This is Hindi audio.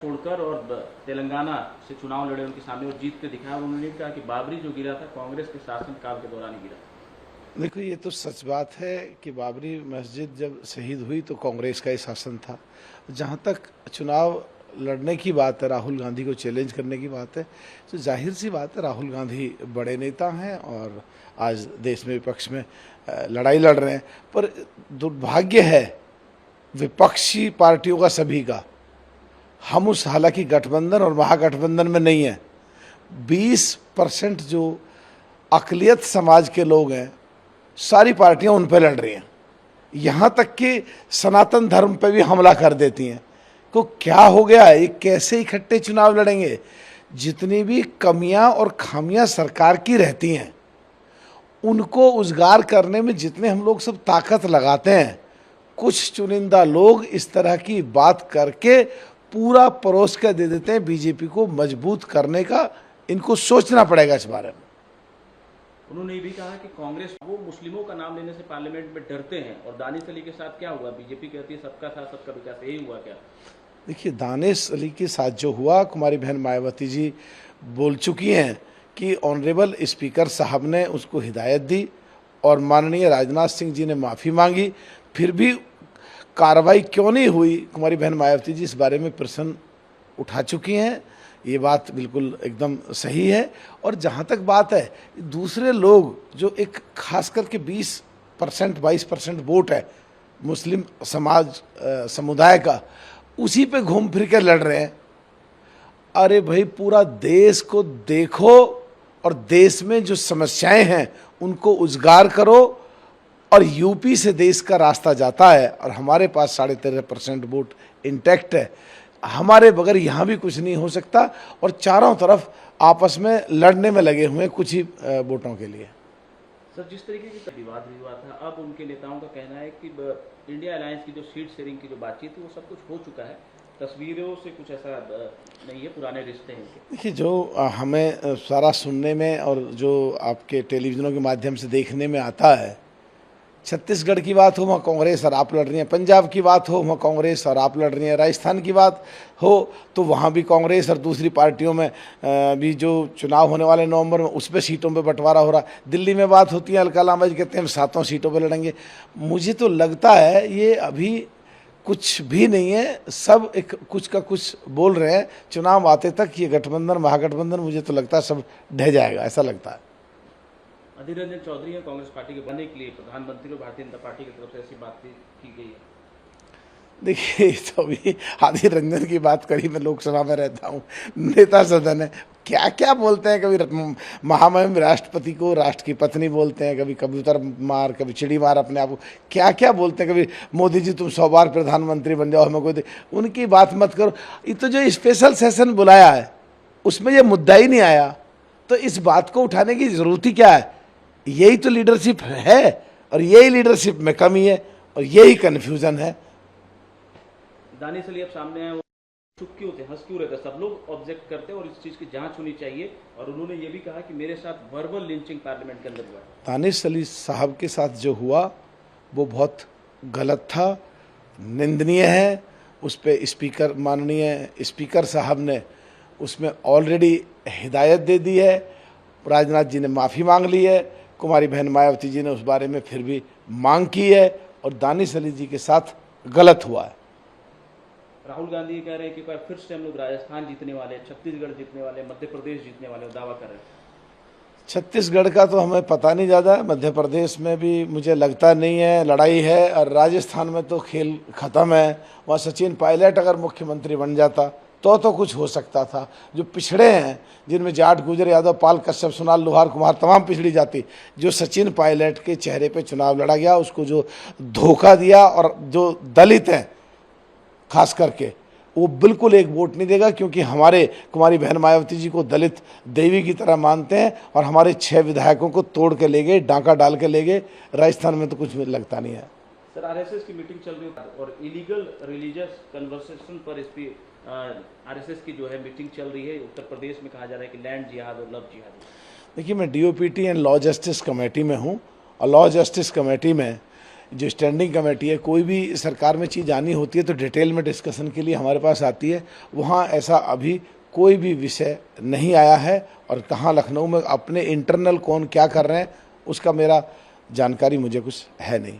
छोड़कर और तेलंगाना से चुनाव लड़े उनके सामने और जीत के दिखाया। उन्होंने कहा कि बाबरी जो गिरा था कांग्रेस के शासनकाल के दौरान ही गिरा। देखो, ये तो सच बात है कि बाबरी मस्जिद जब शहीद हुई तो कांग्रेस का ही शासन था। जहाँ तक चुनाव लड़ने की बात है, राहुल गांधी को चैलेंज करने की बात है, तो जाहिर सी बात है राहुल गांधी बड़े नेता हैं और आज देश में विपक्ष में लड़ाई लड़ रहे हैं। पर दुर्भाग्य है विपक्षी पार्टियों का, सभी का, हम उस हालांकि गठबंधन और महागठबंधन में नहीं है। 20% जो अकलियत समाज के लोग हैं, सारी पार्टियां उन पर लड़ रही हैं। यहाँ तक कि सनातन धर्म पे भी हमला कर देती हैं। तो क्या हो गया है, ये कैसे इकट्ठे चुनाव लड़ेंगे? जितनी भी कमियां और खामियां सरकार की रहती हैं उनको उजागर करने में जितने हम लोग सब ताकत लगाते हैं, कुछ चुनिंदा लोग इस तरह की बात करके पूरा परोस कर दे देते हैं। बीजेपी को मजबूत करने का इनको सोचना पड़ेगा इस बारे में। उन्होंने ये भी कहा कि कांग्रेस वो मुस्लिमों का नाम लेने से पार्लियामेंट में डरते हैं। और दानिश अली के साथ क्या हुआ? बीजेपी कहती है सबका साथ सबका विकास, यही हुआ क्या? देखिए, दानिश अली के साथ जो हुआ, कुमारी बहन मायावती जी बोल चुकी हैं कि ऑनरेबल स्पीकर साहब ने उसको हिदायत दी और माननीय राजनाथ सिंह जी ने माफ़ी मांगी, फिर भी कार्रवाई क्यों नहीं हुई? कुमारी बहन मायावती जी इस बारे में प्रश्न उठा चुकी हैं। ये बात बिल्कुल एकदम सही है। और जहाँ तक बात है दूसरे लोग जो एक खास करके 20% 22% वोट है मुस्लिम समाज समुदाय का, उसी पे घूम फिर कर लड़ रहे हैं। अरे भाई, पूरा देश को देखो और देश में जो समस्याएं हैं उनको उजागर करो। और यूपी से देश का रास्ता जाता है और हमारे पास 13.5% वोट इंटैक्ट है। हमारे बगैर यहाँ भी कुछ नहीं हो सकता और चारों तरफ आपस में लड़ने में लगे हुए कुछ ही वोटों के लिए। सर, जिस तरीके की विवाद भी हुआ था, अब उनके नेताओं का कहना है कि इंडिया अलायंस की जो सीट शेयरिंग की जो बातचीत थी वो सब कुछ हो चुका है, तस्वीरों से कुछ ऐसा नहीं है, पुराने रिश्ते हैं इनके। देखिए, जो हमें सारा सुनने में और जो आपके टेलीविज़नों के माध्यम से देखने में आता है, छत्तीसगढ़ की बात हो वहाँ कांग्रेस और आप लड़ रही हैं, पंजाब की बात हो वहाँ कांग्रेस और आप लड़ रही हैं, राजस्थान की बात हो तो वहाँ भी कांग्रेस और दूसरी पार्टियों में भी जो चुनाव होने वाले नवंबर में उस पर सीटों पे बंटवारा हो रहा। दिल्ली में बात होती है, अलका लांबा जी कहते हैं हम 7 सीटों पे लड़ेंगे। मुझे तो लगता है ये अभी कुछ भी नहीं है, सब एक कुछ का कुछ बोल रहे हैं। चुनाव आते तक ये गठबंधन महागठबंधन मुझे तो लगता है सब ढह जाएगा, ऐसा लगता है। अधीर रंजन चौधरी है कांग्रेस पार्टी के बनने के लिए प्रधानमंत्री और भारतीय जनता पार्टी की तरफ से ऐसी बात की गई है। देखिए, तो अभी आदिर रंजन की बात करी, मैं लोकसभा में रहता हूँ, नेता सदन है, क्या क्या बोलते हैं। कभी महामहिम राष्ट्रपति को राष्ट्र की पत्नी बोलते हैं, कभी कबूतर मार, कभी चिड़ी मार अपने आप को, क्या क्या बोलते हैं। कभी मोदी जी तुम 100 बार प्रधानमंत्री बन जाओ, हमें कोई उनकी बात मत करो। ये तो जो स्पेशल सेशन बुलाया है उसमें ये मुद्दा ही नहीं आया, तो इस बात को उठाने की जरूरत ही क्या है? यही तो लीडरशिप है और यही लीडरशिप में कमी है और यही कन्फ्यूजन है। दानिश अली अब सामने आए, वो चुप क्यों थे, हंस क्यों रहे थे? सब लोग ऑब्जेक्ट करते हैं और इस चीज़ की जांच होनी चाहिए। और उन्होंने ये भी कहा कि मेरे साथ वर्बल लिंचिंग पार्लियामेंट के अंदर हुआ। दानिश अली साहब के साथ जो हुआ वो बहुत गलत था, निंदनीय है। उस पर स्पीकर, माननीय स्पीकर साहब ने उसमें ऑलरेडी हिदायत दे दी है, राजनाथ जी ने माफ़ी मांग ली है, कुमारी बहन मायावती जी ने उस बारे में फिर भी मांग की है और दानिश अली जी के साथ गलत हुआ है। राहुल गांधी कह रहे हैं कि फिर से हम लोग राजस्थान जीतने वाले, छत्तीसगढ़ जीतने वाले, मध्य प्रदेश जीतने वाले, दावा कर रहे हैं। छत्तीसगढ़ का तो हमें पता नहीं ज़्यादा, मध्य प्रदेश में भी मुझे लगता नहीं है, लड़ाई है। और राजस्थान में तो खेल ख़त्म है। वहाँ सचिन पायलट अगर मुख्यमंत्री बन जाता तो कुछ हो सकता था। जो पिछड़े हैं, जिनमें जाट, गुजर, यादव, पाल, कश्यप, सुनाल, लोहार, कुमार, तमाम पिछड़ी जाति, जो सचिन पायलट के चेहरे पे चुनाव लड़ा गया, उसको जो धोखा दिया, और जो दलित हैं खास करके, वो बिल्कुल एक वोट नहीं देगा, क्योंकि हमारे कुमारी बहन मायावती जी को दलित देवी की तरह मानते हैं और हमारे 6 विधायकों को तोड़ के ले गए, डांका डाल के ले गए। राजस्थान में तो कुछ लगता नहीं है। सर, आरएसएस की मीटिंग चल रही है और इलीगल रिलीजियस कन्वर्सेशन पर इस पर आरएसएस की जो है मीटिंग चल रही है। उत्तर प्रदेश में कहा जा रहा है कि लैंड जिहाद और लव जिहाद। देखिए, मैं DOPT and law justice committee में हूँ और लॉ जस्टिस कमेटी में जो स्टैंडिंग कमेटी है, कोई भी सरकार में चीज़ आनी होती है तो डिटेल में डिस्कशन के लिए हमारे पास आती है। वहाँ ऐसा अभी कोई भी विषय नहीं आया है, और कहाँ लखनऊ में अपने इंटरनल कौन क्या कर रहे हैं उसका मेरा जानकारी मुझे कुछ है नहीं।